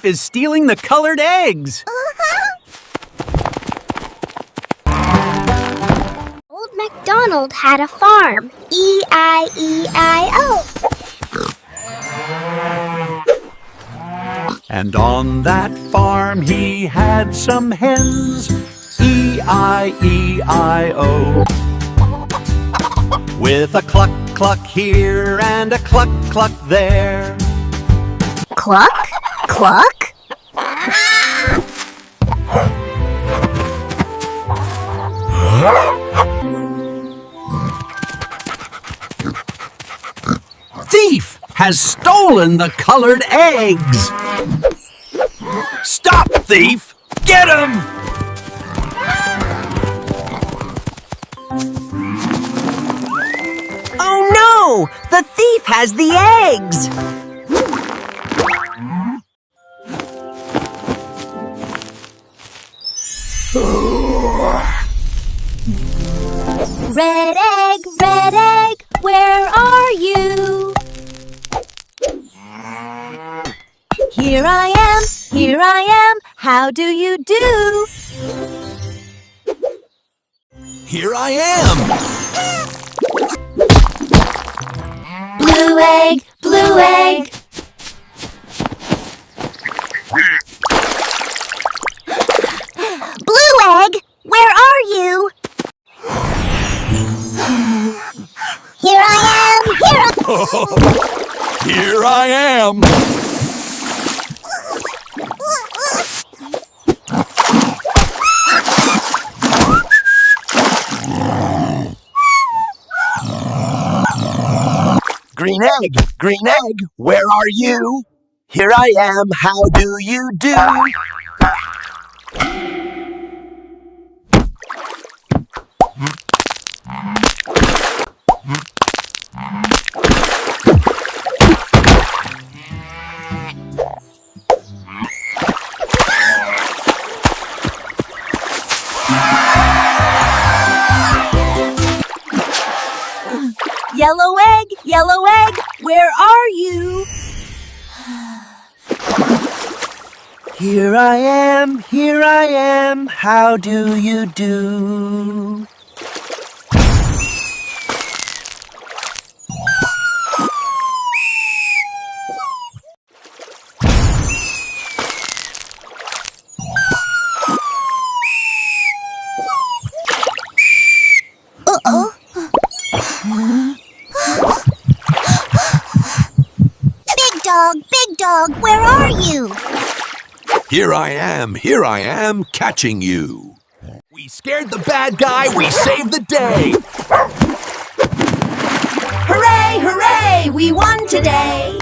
thief is stealing the colored eggs. Old MacDonald had a farm. E-I-E-I-O. And on that farm he had some hens. E-I-E-I-O. With a cluck cluck here and a cluck cluck there. Cluck? Cluck? Thief has stolen the colored eggs. Stop, thief! Get him! Oh no! The thief has the eggs! Red egg, where are you? Here I am, how do you do? Here I am! Blue egg, blue egg. Blue egg, where are you? Here I am, Here I am! Green egg, where are you? Here I am, how do you do? Yellow egg, where are you? Here I am, how do you do? Big dog, where are you? Here I am, catching you. We scared the bad guy, we saved the day. Hooray, we won today!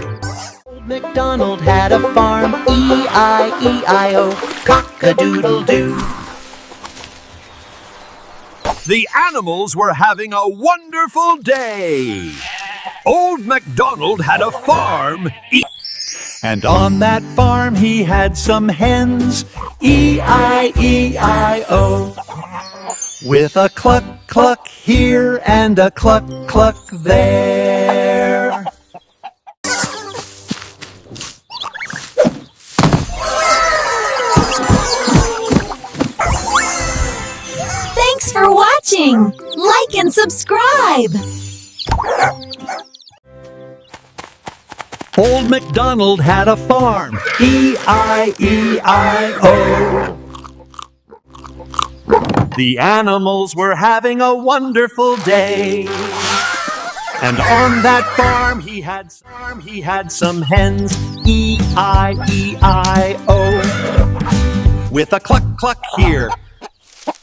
Old MacDonald had a farm, E-I-E-I-O, cock-a-doodle-doo. The animals were having a wonderful day. Old MacDonald had a farm. And on that farm he had some hens. E-I-E-I-O. With a cluck cluck here and a cluck cluck there. Thanks for watching! Like and subscribe! Old MacDonald had a farm, E-I-E-I-O. The animals were having a wonderful day. And on that farm he had some hens, E-I-E-I-O. With a cluck cluck here